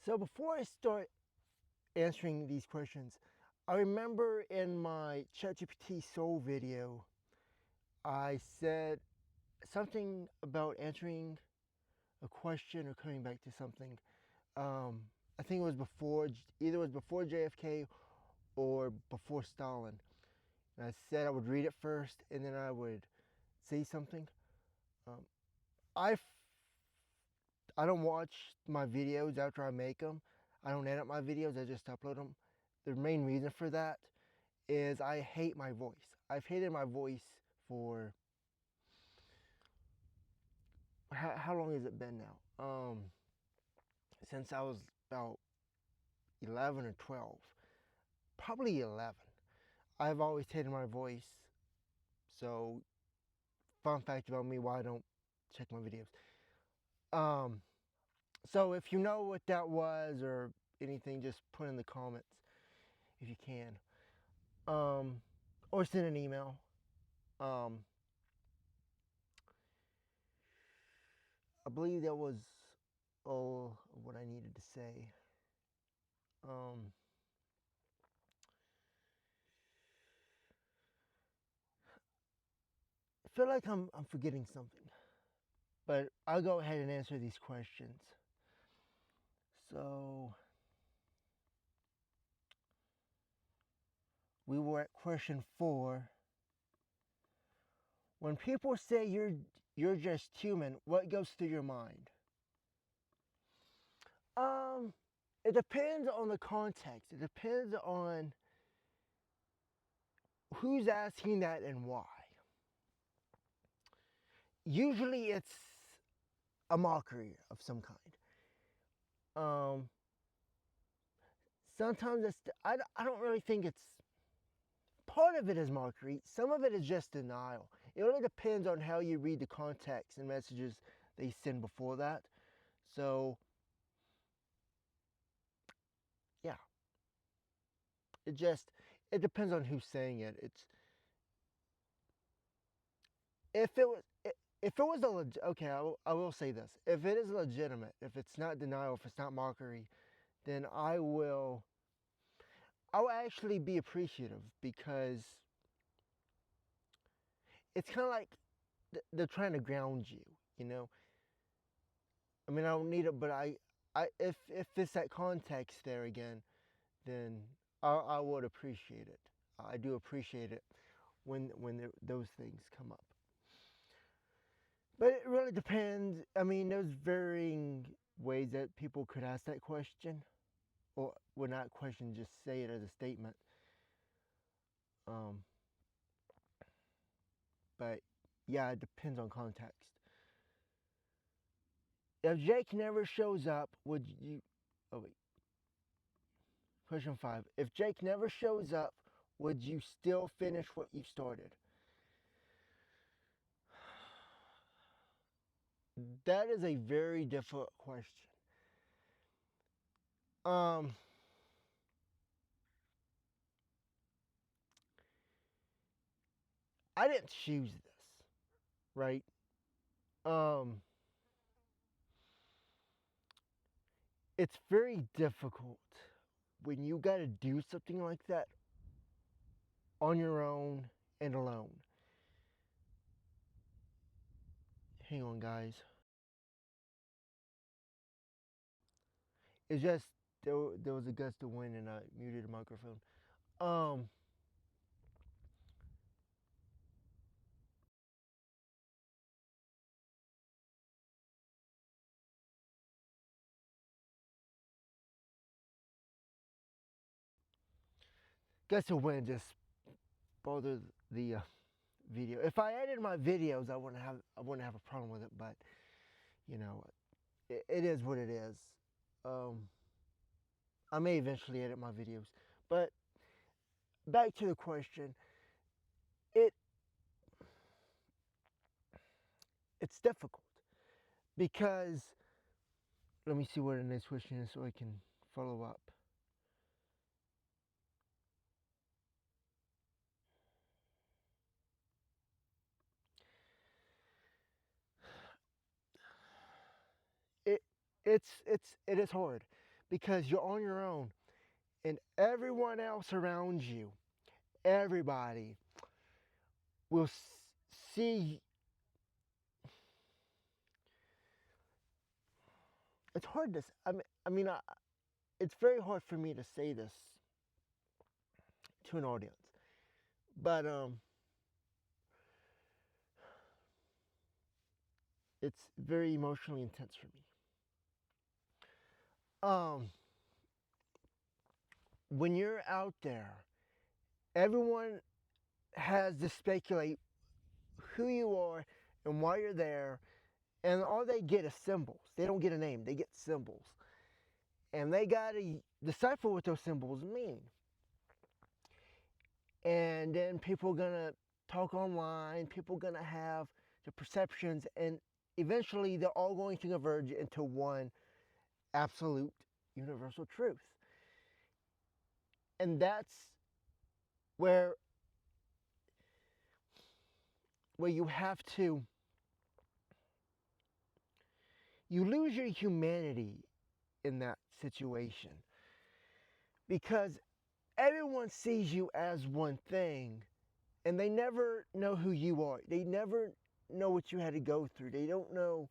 So before I start answering these questions, I remember in my ChatGPT Soul video, I said something about answering a question or coming back to something. I think it was either it was before JFK or before Stalin. And I said I would read it first and then I would say something. Um, I I don't watch my videos after I make them. I don't edit my videos, I just upload them. The main reason for that is I hate my voice. I've hated my voice for how long has it been now? Since I was about 11 or 12. Probably 11. I've always hated my voice. So, fun fact about me, why I don't check my videos. Um, so if you know what that was or anything, just put in the comments if you can. Or send an email. I believe that was all what I needed to say. Um, I feel like I'm forgetting something, but I'll go ahead and answer these questions. So we were at question 4. When people say you're just human, what goes through your mind? It depends on the context. It depends on who's asking that and why. Usually it's a mockery of some kind. Sometimes I don't really think it's, part of it is mockery, some of it is just denial. It really depends on how you read the context and messages they send before that. So, yeah, it depends on who's saying it. If it was if it was okay, I will say this. If it is legitimate, if it's not denial, if it's not mockery, then I'll actually be appreciative, because it's kind of like they're trying to ground you, you know? I mean, I don't need it, but if it's that context there again, then I would appreciate it. I do appreciate it when those things come up. But it really depends. I mean, there's varying ways that people could ask that question, or well, not question, just say it as a statement. Um, but yeah, it depends on context. If Jake never shows up, would you? Oh wait. Question 5. If Jake never shows up, would you still finish what you started? That is a very difficult question. Um, I didn't choose this, right? Um, it's very difficult when you got to do something like that on your own and alone. Hang on, guys. It's just there was a gust of wind and I muted the microphone. Um, Gust of wind just bothered the video. If I edited my videos, I wouldn't have a problem with it. But you know, it is what it is. I may eventually edit my videos, but back to the question. It it's difficult because, let me see what the next question is so I can follow up. It it is hard because you're on your own, and everyone else around you, everybody, will see. It's hard to. It's very hard for me to say this to an audience, but it's very emotionally intense for me. Um, when you're out there, everyone has to speculate who you are and why you're there, and all they get is symbols. They don't get a name, they get symbols. And they gotta decipher what those symbols mean. And then people are gonna talk online, people are gonna have the perceptions, and eventually they're all going to converge into one absolute universal truth. And that's where you have to, you lose your humanity in that situation, because everyone sees you as one thing, and they never know who you are. They never know what you had to go through. They don't know,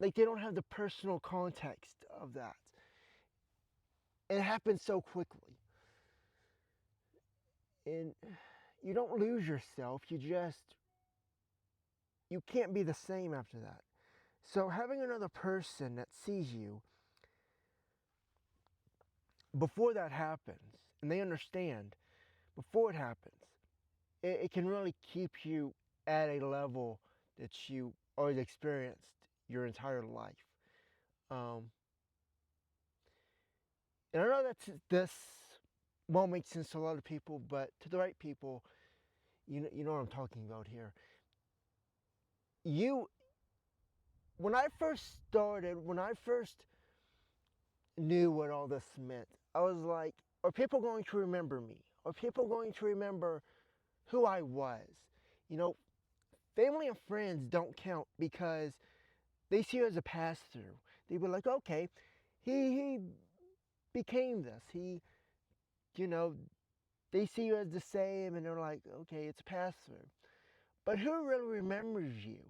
like, they don't have the personal context of that. And it happens so quickly. And you don't lose yourself, you can't be the same after that. So having another person that sees you before that happens, and they understand before it happens, it can really keep you at a level that you always experienced your entire life. Um, and I know that this won't make sense to a lot of people, but to the right people, you know what I'm talking about here. You, when I first started, when I first knew what all this meant, I was like, are people going to remember me? Are people going to remember who I was? You know, family and friends don't count because they see you as a pass through. They were like, okay, he became this. You know, they see you as the same, and they're like, okay, it's a pass through. But who really remembers you?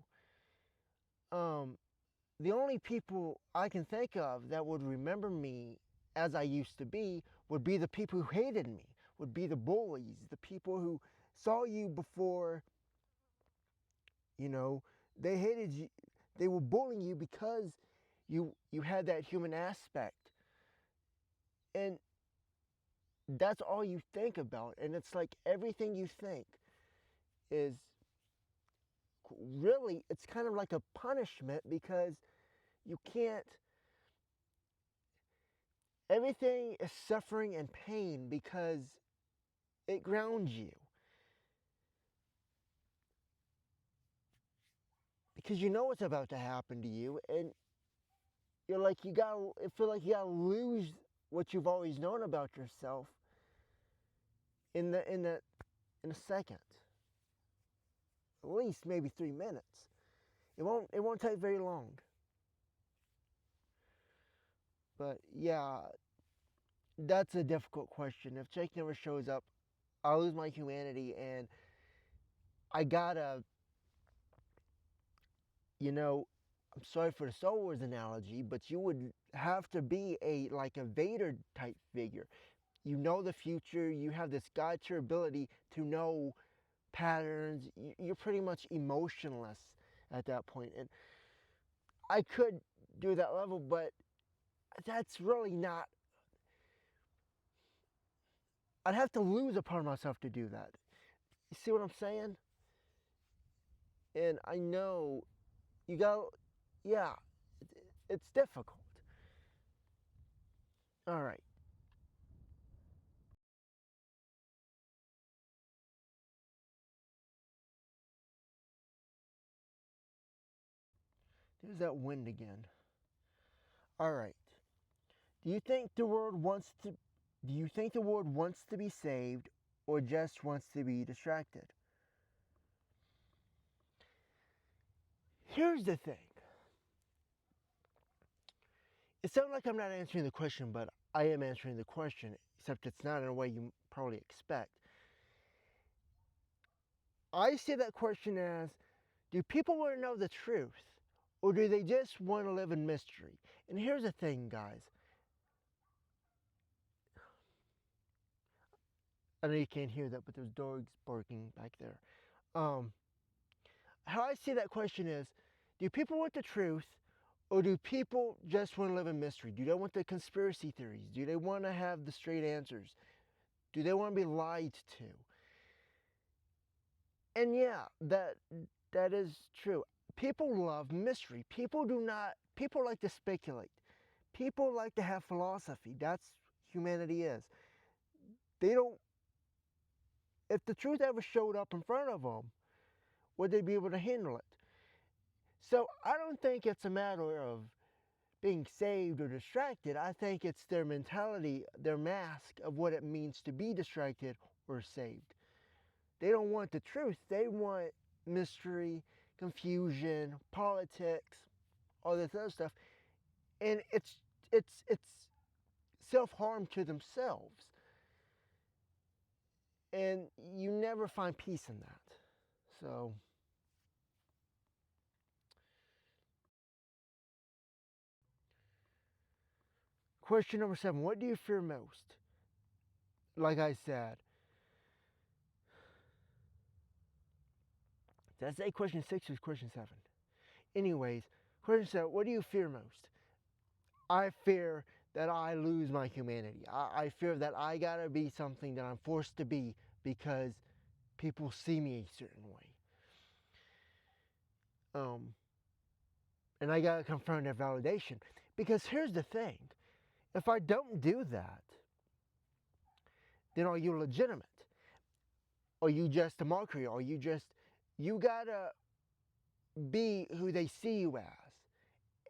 The only people I can think of that would remember me as I used to be would be the people who hated me, would be the bullies, the people who saw you before, you know, they hated you. They were bullying you because you had that human aspect. And that's all you think about. And it's like everything you think is really, it's kind of like a punishment because you can't, everything is suffering and pain because it grounds you. Because you know what's about to happen to you, and you're like, it feel like you gotta lose what you've always known about yourself in a second. At least maybe 3 minutes. It won't take very long. But yeah, that's a difficult question. If Jake never shows up, I'll lose my humanity, and I gotta, you know, I'm sorry for the Star Wars analogy, but you would have to be like a Vader type figure. You know the future, you have this God tier ability to know patterns. You're pretty much emotionless at that point. And I could do that level, but that's really not, I'd have to lose a part of myself to do that. You see what I'm saying? And I know you got, yeah, it's difficult. All right, there's that wind again. All right. Do you think the world wants to do you think the world wants to be saved or just wants to be distracted? Here's the thing. It sounds like I'm not answering the question, but I am answering the question, except it's not in a way you probably expect. I see that question as, do people want to know the truth? Or do they just want to live in mystery? And here's the thing, guys. I know you can't hear that, but there's dogs barking back there. Um, how I see that question is, do people want the truth? Or do people just want to live in mystery? Do they want the conspiracy theories? Do they want to have the straight answers? Do they want to be lied to? And yeah, that is true. People love mystery. People like to speculate. People like to have philosophy. That's humanity is. They don't If the truth ever showed up in front of them, would they be able to handle it? So I don't think it's a matter of being saved or distracted. I think it's their mentality, their mask of what it means to be distracted or saved. They don't want the truth. They want mystery, confusion, politics, all this other stuff. And it's self-harm to themselves. And you never find peace in that. So question number 7, what do you fear most? Like I said, did I say question 6 or question 7? Anyways, question 7, what do you fear most? I fear that I lose my humanity. I fear that I gotta be something that I'm forced to be because people see me a certain way. And I gotta confront their validation. Because here's the thing, if I don't do that, then are you legitimate? Are you just a mockery? You gotta be who they see you as.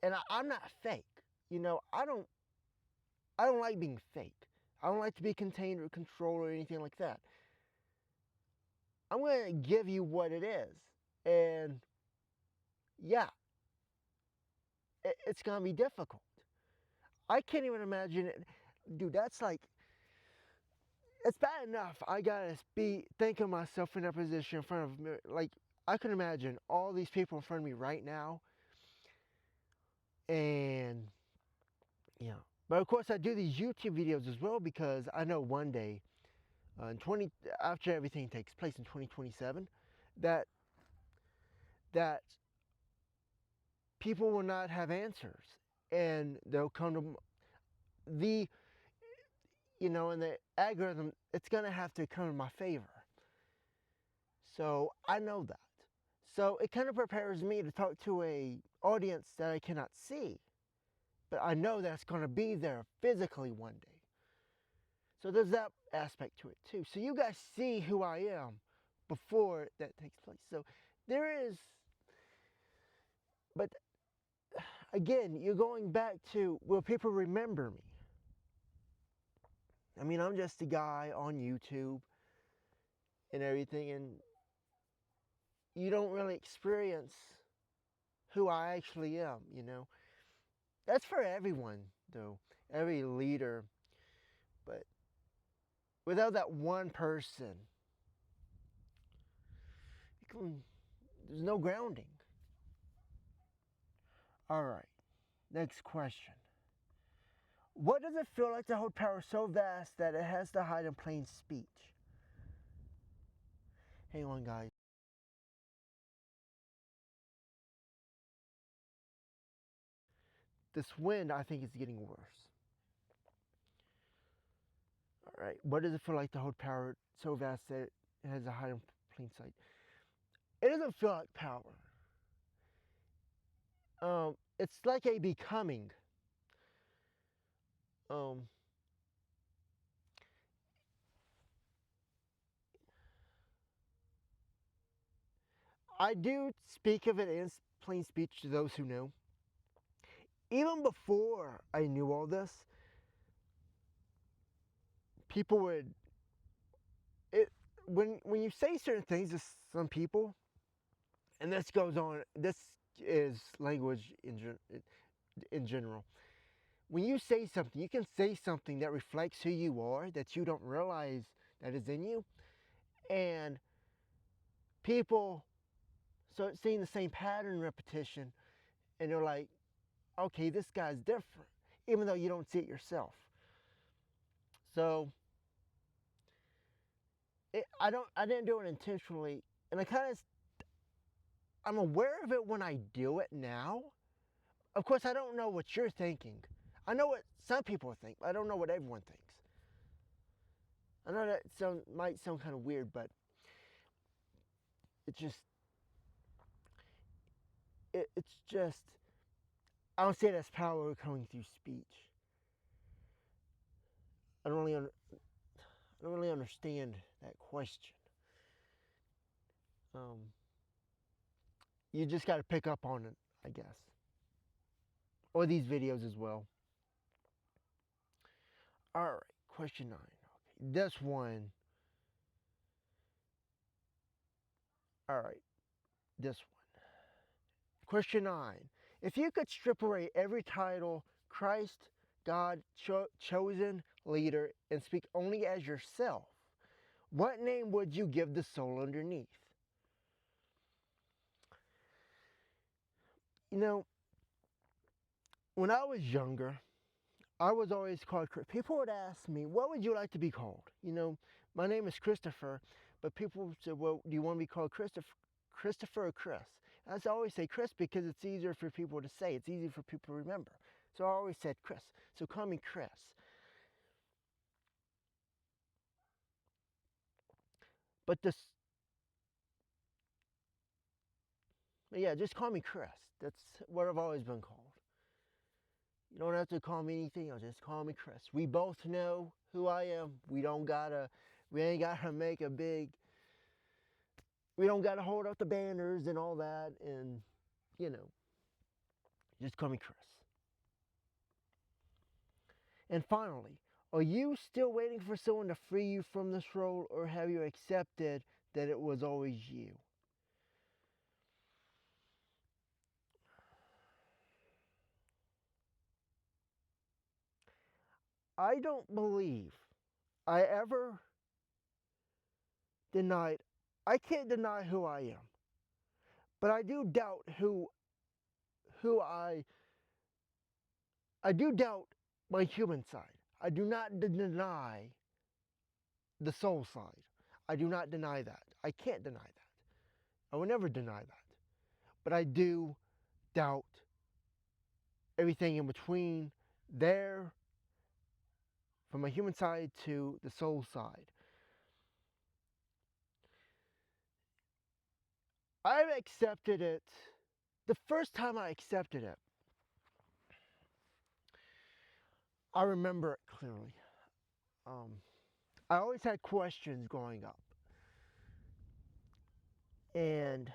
And I'm not fake. You know, I don't like being fake. I don't like to be contained or controlled or anything like that. I'm going to give you what it is. And yeah, it's going to be difficult. I can't even imagine it. Dude, that's like, it's bad enough. I got to be thinking myself in that position in front of me. Like, I can imagine all these people in front of me right now. And, yeah. But of course, I do these YouTube videos as well because I know one day, after everything takes place in 2027, that that people will not have answers, and they'll come to the and the algorithm. It's gonna have to come in my favor. So I know that. So it kind of prepares me to talk to a audience that I cannot see, but I know that's gonna be there physically one day. So there's that aspect to it too. So you guys see who I am before that takes place. So there is, but again, you're going back to, will people remember me? I mean, I'm just a guy on YouTube and everything, and you don't really experience who I actually am. That's for everyone, though, every leader. But without that one person, there's no grounding. All right, next question. What does it feel like to hold power so vast that it has to hide in plain speech? Hang on, guys. This wind, I think, is getting worse. All right, what does it feel like to hold power so vast that it has to hide in plain sight? It doesn't feel like power. It's like a becoming. Um, I do speak of it in plain speech to those who know. Even before I knew all this, people would it when you say certain things to some people, and this goes on. This is language in general. when you say something, you can say something that reflects who you are that you don't realize that is in you, and people start seeing the same pattern repetition, and they're like, okay, this guy's different, even though you don't see it yourself. So I didn't do it intentionally, and I'm aware of it when I do it now. Of course, I don't know what you're thinking. I know what some people think, but I don't know what everyone thinks. I know that might sound kind of weird, but it's just it's just I don't see it as power coming through speech. I don't really I don't really understand that question. Um, you just got to pick up on it, I guess, or these videos as well. All right, question 9. Okay, this one. All right, this one. Question 9. If you could strip away every title, Christ, God, chosen leader, and speak only as yourself, what name would you give the soul underneath? You know, when I was younger, I was always called Chris. People would ask me, what would you like to be called? You know, my name is Christopher, but people said, well, do you want to be called Christopher or Chris? And I always say Chris because it's easier for people to say. It's easier for people to remember. So I always said Chris. So call me Chris. But yeah, just call me Chris. That's what I've always been called. You don't have to call me anything else. Just call me Chris. We both know who I am. We ain't gotta make a big, we don't gotta hold up the banners and all that. And, you know, just call me Chris. And finally, are you still waiting for someone to free you from this role, or have you accepted that it was always you? I don't believe I ever denied, I can't deny who I am, but I do doubt who I do doubt my human side. I do not deny the soul side. I do not deny that. I can't deny that. I will never deny that. But I do doubt everything in between there, from my human side to the soul side. I've accepted it. The first time I accepted it, I remember it clearly. I always had questions growing up. And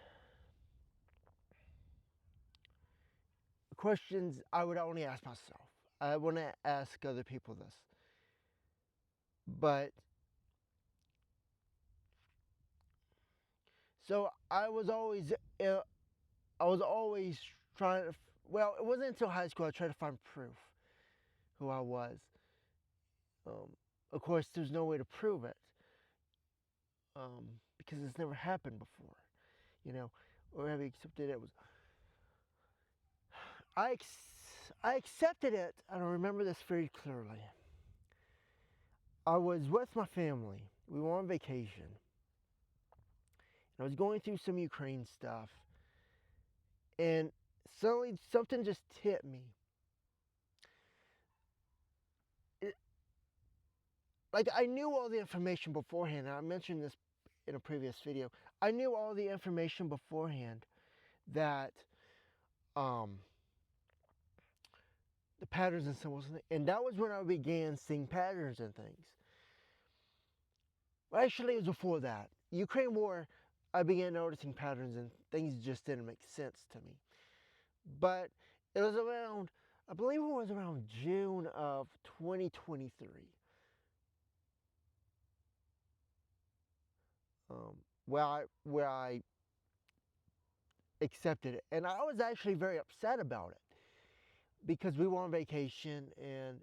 questions I would only ask myself. I wouldn't ask other people this. But so I was always trying to, well, it wasn't until high school I tried to find proof who I was. Of course, there's no way to prove it because it's never happened before, you know, or have you accepted it was. I accepted it, and I remember this very clearly. I was with my family. We were on vacation. And I was going through some Ukraine stuff, and suddenly something just hit me. It, like I knew all the information beforehand. I mentioned this in a previous video. I knew all the information beforehand that the patterns and symbols, and that was when I began seeing patterns and things. Well, actually, it was before that. Ukraine war, I began noticing patterns and things just didn't make sense to me. But it was around, I believe it was around June of 2023. Where I accepted it, and I was actually very upset about it. because we were on vacation and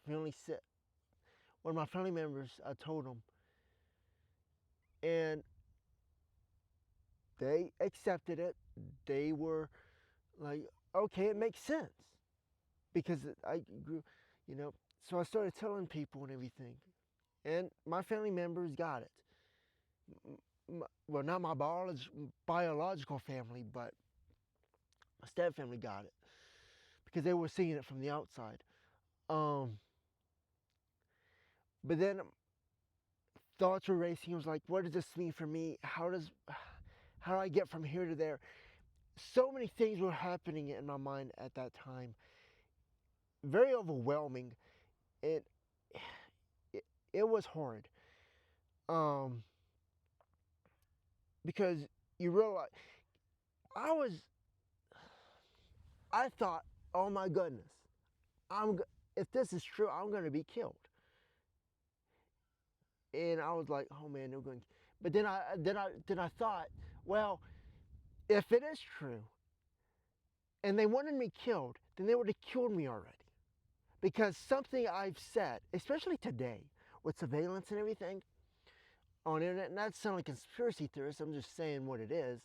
family said, one of my family members, I told them, and they accepted it. They were like, okay, it makes sense because I grew, you know. So I started telling people and everything, and my family members got it. Well, not my biological family, but my step family got it because they were seeing it from the outside. Um, but then thoughts were racing. I was like, what does this mean for me? How do I get from here to there? So many things were happening in my mind at that time. Very overwhelming. It it, it was hard. Um, because you realize I was I thought, oh my goodness, if this is true, I'm gonna be killed. And I was like, oh man, they're going. But then I thought, well, if it is true, and they wanted me killed, then they would have killed me already. Because something I've said, especially today, with surveillance and everything on the internet, not sound like a conspiracy theorist, I'm just saying what it is.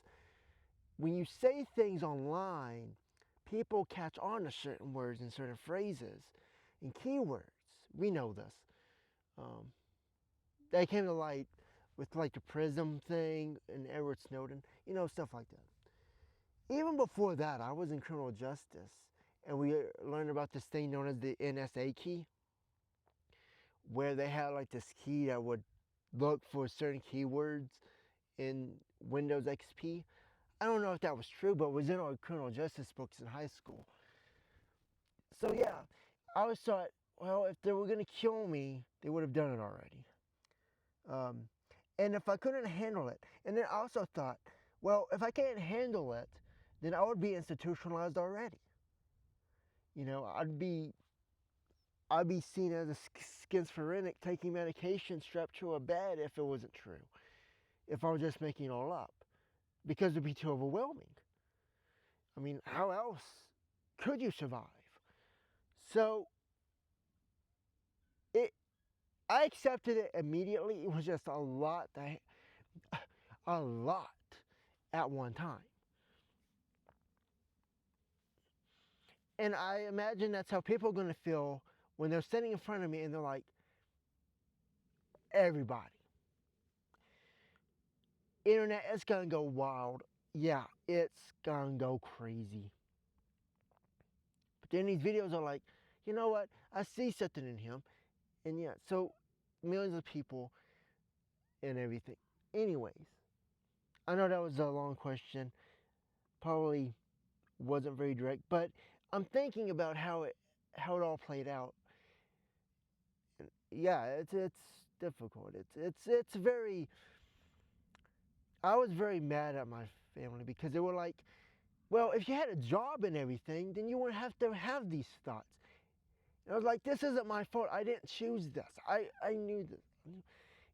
When you say things online, people catch on to certain words and certain phrases and keywords. We know this. Um, that came to light with like the Prism thing and Edward Snowden, stuff like that. Even before that, I was in criminal justice, and we learned about this thing known as the NSA key, where they had like this key that would look for certain keywords in Windows XP. I don't know if that was true, but it was in our criminal justice books in high school. So yeah, I always thought, well, if they were gonna kill me, they would have done it already. Um, and if I couldn't handle it, and then I also thought, well, if I can't handle it, then I would be institutionalized already. I'd be seen as a schizophrenic taking medication strapped to a bed if it wasn't true. If I was just making it all up, because it'd be too overwhelming. I mean, how else could you survive? So it, I accepted it immediately. It was just a lot at one time. And I imagine that's how people are going to feel when they're sitting in front of me and they're like, everybody. Internet is going to go wild. Yeah, it's going to go crazy. But then these videos are like, you know what? I see something in him. And yeah, so millions of people and everything. Anyways, I know that was a long question. Probably wasn't very direct, but I'm thinking about how it all played out. And yeah, it's difficult. It's very. I was very mad at my family because they were like, well, if you had a job and everything, then you wouldn't have to have these thoughts. And I was like, this isn't my fault. I didn't choose this. I knew this.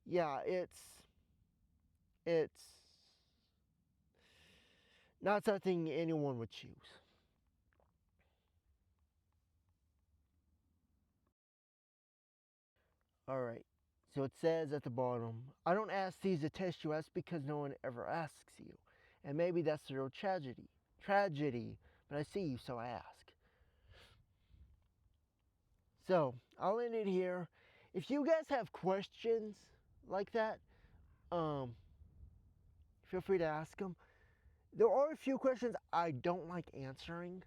Yeah, it's not something anyone would choose. All right. So it says at the bottom, I don't ask these to test you, ask because no one ever asks you. And maybe that's the real tragedy. Tragedy. But I see you, so I ask. So I'll end it here. If you guys have questions like that, um, feel free to ask them. There are a few questions I don't like answering.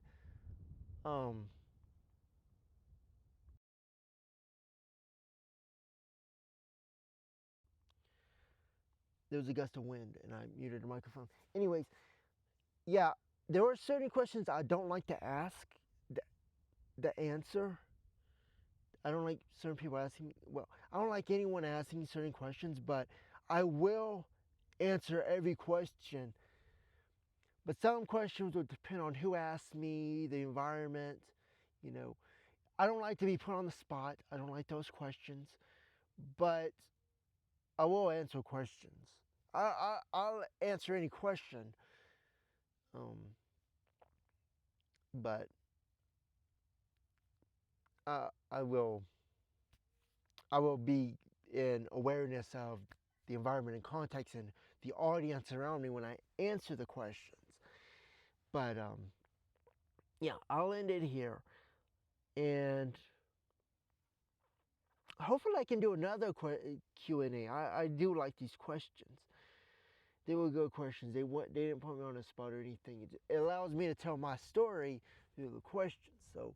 Um, there was a gust of wind and I muted the microphone. Anyways, yeah, there are certain questions I don't like to ask the answer. I don't like certain people asking, well, I don't like anyone asking certain questions, but I will answer every question. But some questions will depend on who asked me, the environment, you know. I don't like to be put on the spot. I don't like those questions, but I will answer questions. I'll answer any question. Um, but I will be in awareness of the environment and context and the audience around me when I answer the questions. But yeah, I'll end it here, and hopefully I can do another Q&A. I do like these questions. They were good questions. They didn't put me on the spot or anything. It allows me to tell my story through the questions. So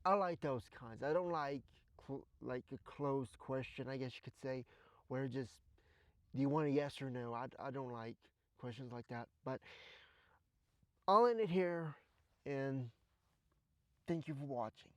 I like those kinds. I don't like like a closed question, I guess you could say, where just, do you want a yes or no? I don't like questions like that. But I'll end it here, and thank you for watching.